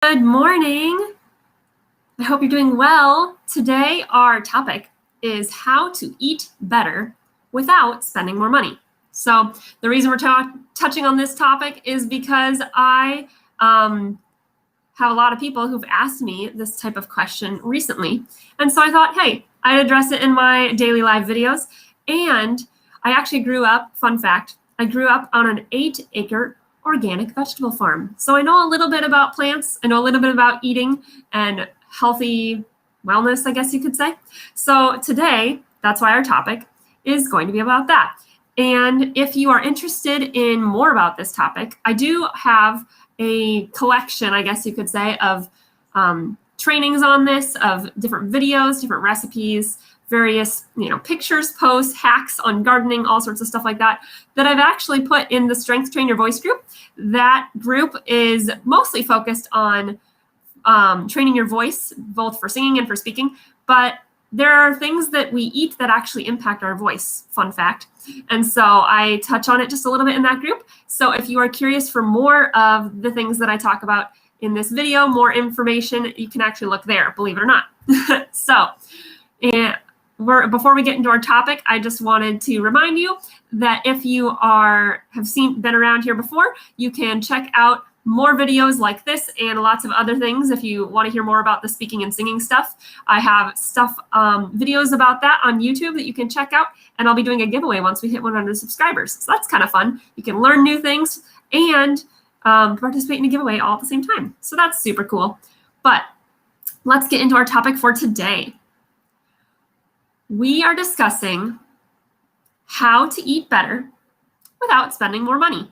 Good morning. I hope you're doing well. Today, our topic is how to eat better without spending more money. So the reason we're touching on this topic is because I have a lot of people who've asked me this type of question recently. And so I thought, hey, I'd address it in my daily live videos. And I actually grew up, fun fact, I grew up on an 8-acre organic vegetable farm. So I know a little bit about plants. I know a little bit about eating and healthy wellness, I guess you could say. So today, that's why our topic is going to be about that. And if you are interested in more about this topic, I do have a collection, I guess you could say, of trainings on this, of different videos, different recipes, various pictures, posts, hacks on gardening, all sorts of stuff like that I've actually put in the Strength Train Your Voice group. That group is mostly focused on training your voice, both for singing and for speaking, but there are things that we eat that actually impact our voice, fun fact. And so I touch on it just a little bit in that group. So if you are curious for more of the things that I talk about in this video, more information, you can actually look there, believe it or not. Before we get into our topic, I just wanted to remind you that if you been around here before, you can check out more videos like this and lots of other things if you want to hear more about the speaking and singing stuff. I have videos about that on YouTube that you can check out, and I'll be doing a giveaway once we hit 100 subscribers. So that's kind of fun. You can learn new things and participate in a giveaway all at the same time. So that's super cool. But let's get into our topic for today. We are discussing how to eat better without spending more money.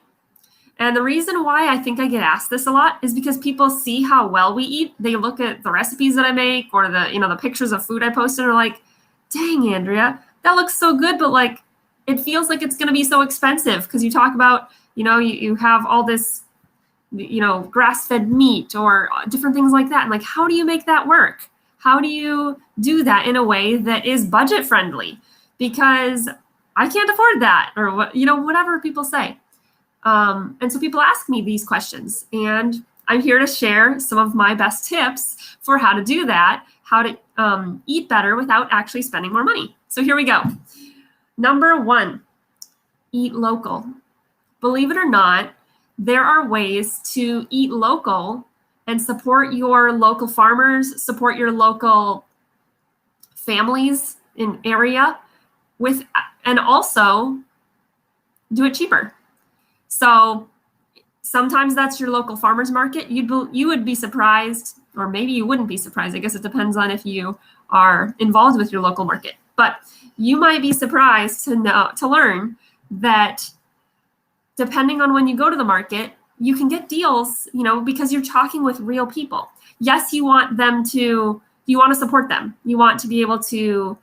And the reason why I think I get asked this a lot is because people see how well we eat. They look at the recipes that I make or the pictures of food I post and are like, dang, Andrea, that looks so good, but like it feels like it's going to be so expensive because you talk about, you have all this, grass-fed meat or different things like that. And like, how do you make that work? How do you do that in a way that is budget friendly? Because I can't afford that, or whatever people say. And so people ask me these questions, and I'm here to share some of my best tips for how to do that, how to eat better without actually spending more money. So here we go. Number 1, eat local. Believe it or not, there are ways to eat local and support your local farmers, support your local families in area and also do it cheaper. So sometimes that's your local farmers market. You would be surprised, or maybe you wouldn't be surprised. I guess it depends on if you are involved with your local market. But you might be surprised to learn that depending on when you go to the market, you can get deals, because you're talking with real people. Yes, you want to support them. You want to be able to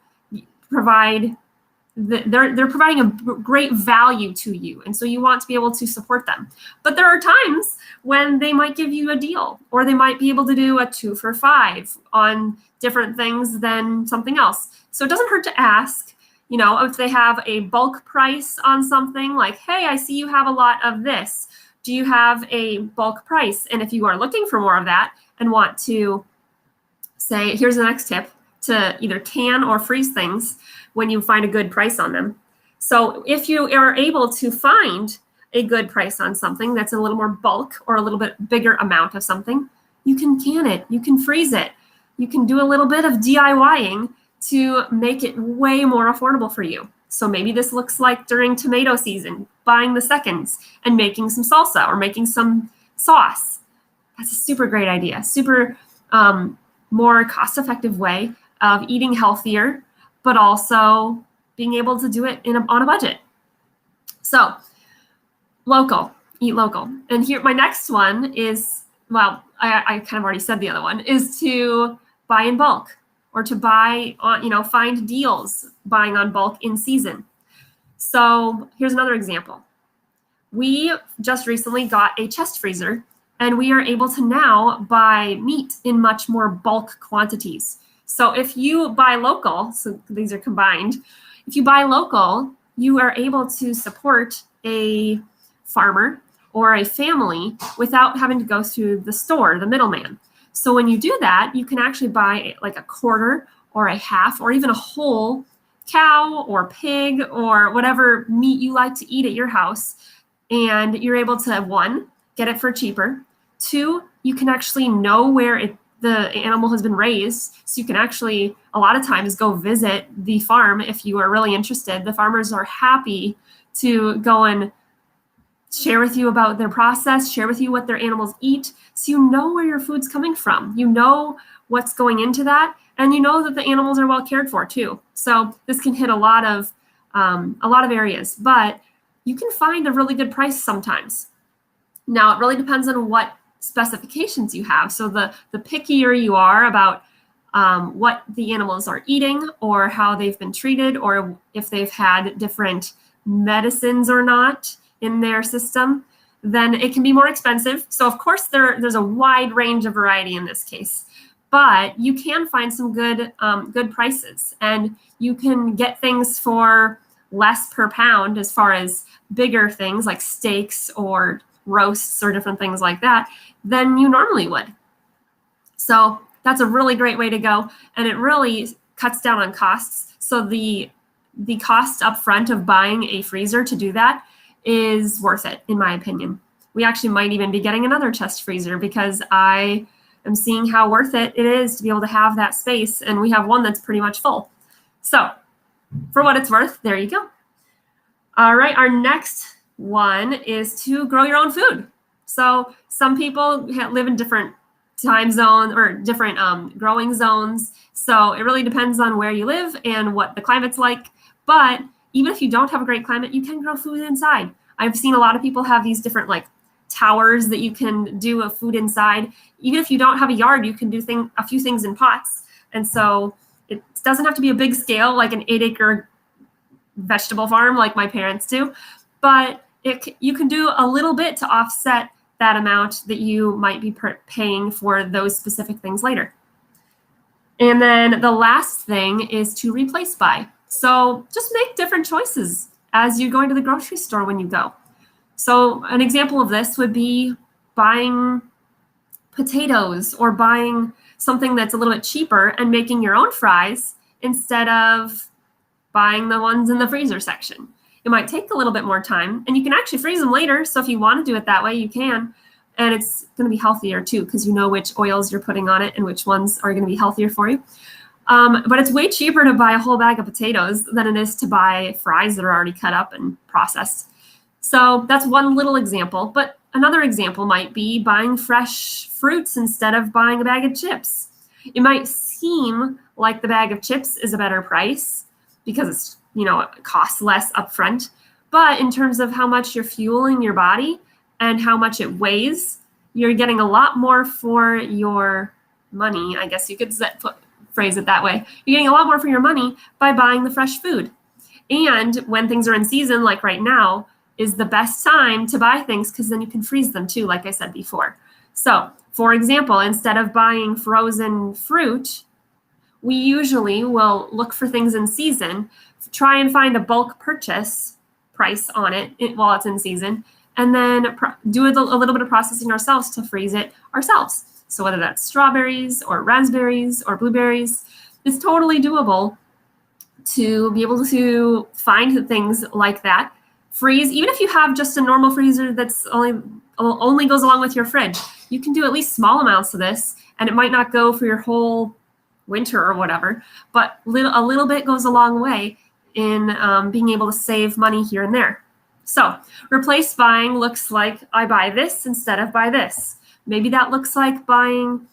provide, they're providing a great value to you. And so you want to be able to support them. But there are times when they might give you a deal, or they might be able to do a 2 for $5 on different things than something else. So it doesn't hurt to ask, if they have a bulk price on something like, hey, I see you have a lot of this. Do you have a bulk price? And if you are looking for more of that and want to say, here's the next tip, to either can or freeze things when you find a good price on them. So if you are able to find a good price on something that's a little more bulk or a little bit bigger amount of something, you can can it, you can freeze it. You can do a little bit of DIYing to make it way more affordable for you. So maybe this looks like during tomato season, buying the seconds and making some salsa or making some sauce. That's a super great idea. Super more cost-effective way of eating healthier, but also being able to do it on a budget. So local, eat local. And here, my next one is, well, I kind of already said the other one, is to buy in bulk, or to buy on, find deals buying on bulk in season. So here's another example. We just recently got a chest freezer, and we are able to now buy meat in much more bulk quantities. So if you buy local, so these are combined, if you buy local, you are able to support a farmer or a family without having to go through the store, the middleman. So when you do that, you can actually buy like a quarter or a half or even a whole cow or pig or whatever meat you like to eat at your house. And you're able to, one, get it for cheaper. Two, you can actually know where the animal has been raised. So you can actually, a lot of times, go visit the farm if you are really interested. The farmers are happy to go and share with you about their process, share with you what their animals eat, so you know where your food's coming from. You know what's going into that, and you know that the animals are well cared for too. So this can hit a lot of areas, but you can find a really good price sometimes. Now it really depends on what specifications you have. So the pickier you are about what the animals are eating or how they've been treated or if they've had different medicines or not in their system, then it can be more expensive. So of course there's a wide range of variety in this case, but you can find some good prices, and you can get things for less per pound as far as bigger things like steaks or roasts or different things like that than you normally would. So that's a really great way to go, and it really cuts down on costs. So the cost up front of buying a freezer to do that is worth it, in my opinion. We actually might even be getting another chest freezer because I am seeing how worth it is to be able to have that space, and we have one that's pretty much full. So for what it's worth, there you go. All right, our next one is to grow your own food. So some people live in different time zones or different growing zones. So it really depends on where you live and what the climate's like. But even if you don't have a great climate, you can grow food inside. I've seen a lot of people have these different like towers that you can do a food inside. Even if you don't have a yard, you can do a few things in pots. And so it doesn't have to be a big scale like an 8-acre vegetable farm like my parents do, but you can do a little bit to offset that amount that you might be paying for those specific things later. And then the last thing is to replace buy. So just make different choices as you're going to the grocery store when you go. So an example of this would be buying potatoes or buying something that's a little bit cheaper and making your own fries instead of buying the ones in the freezer section. It might take a little bit more time, and you can actually freeze them later. So if you want to do it that way, you can. And it's going to be healthier too, because you know which oils you're putting on it and which ones are going to be healthier for you. But it's way cheaper to buy a whole bag of potatoes than it is to buy fries that are already cut up and processed. So that's one little example. But another example might be buying fresh fruits instead of buying a bag of chips. It might seem like the bag of chips is a better price because it's, it costs less upfront. But in terms of how much you're fueling your body and how much it weighs, you're getting a lot more for your money. I guess you could phrase it that way. You're getting a lot more for your money by buying the fresh food. And when things are in season, like right now, is the best time to buy things because then you can freeze them too, like I said before. So, for example, instead of buying frozen fruit, we usually will look for things in season, try and find a bulk purchase price on it while it's in season, and then do a little bit of processing ourselves to freeze it ourselves. So whether that's strawberries or raspberries or blueberries, it's totally doable to be able to find things like that. Freeze, even if you have just a normal freezer that's only goes along with your fridge, you can do at least small amounts of this, and it might not go for your whole winter or whatever, but a little bit goes a long way in being able to save money here and there. So replace buying looks like I buy this instead of buy this. Maybe that looks like buying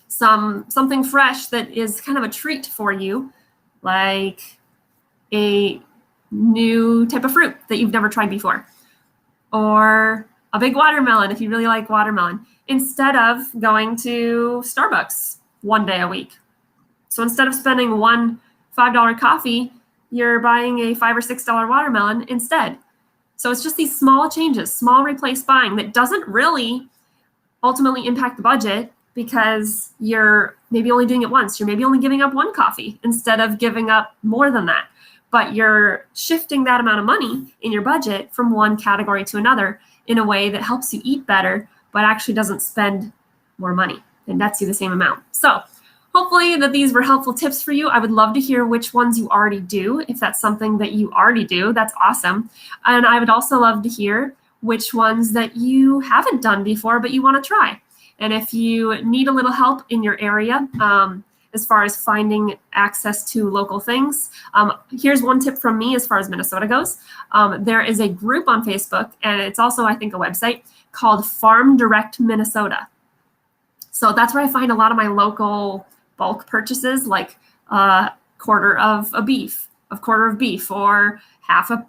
something fresh that is kind of a treat for you, like a new type of fruit that you've never tried before, or a big watermelon if you really like watermelon, instead of going to Starbucks one day a week. So instead of spending one $5 coffee, you're buying a $5 or $6 watermelon instead. So it's just these small changes, small replace buying that doesn't really ultimately impact the budget because you're maybe only doing it once. You're maybe only giving up one coffee instead of giving up more than that. but you're shifting that amount of money in your budget from one category to another in a way that helps you eat better, but actually doesn't spend more money and nets you the same amount. So hopefully that these were helpful tips for you. I would love to hear which ones you already do. If that's something that you already do, that's awesome. And I would also love to hear which ones that you haven't done before, but you want to try. And if you need a little help in your area, as far as finding access to local things, here's one tip from me as far as Minnesota goes. There is a group on Facebook, and it's also, I think, a website called Farm Direct Minnesota. So that's where I find a lot of my local bulk purchases, like a quarter of beef, or half a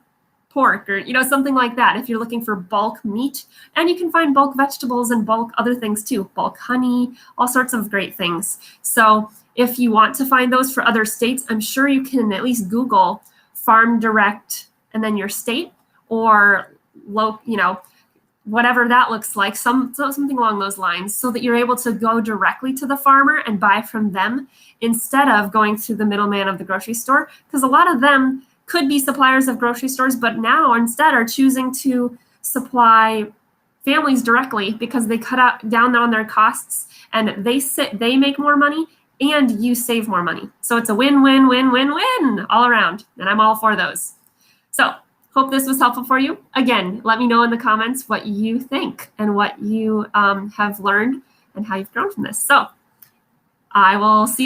pork, or something like that. If you're looking for bulk meat, and you can find bulk vegetables and bulk other things too, bulk honey, all sorts of great things. So if you want to find those for other states, I'm sure you can at least Google Farm Direct and then your state, or whatever that looks like, something along those lines, so that you're able to go directly to the farmer and buy from them instead of going through the middleman of the grocery store. Because a lot of them could be suppliers of grocery stores, but now instead are choosing to supply families directly because they cut down on their costs, and they make more money and you save more money. So it's a win-win-win-win-win all around, and I'm all for those. So hope this was helpful for you. Again, let me know in the comments what you think and what you have learned and how you've grown from this. So I will see you later.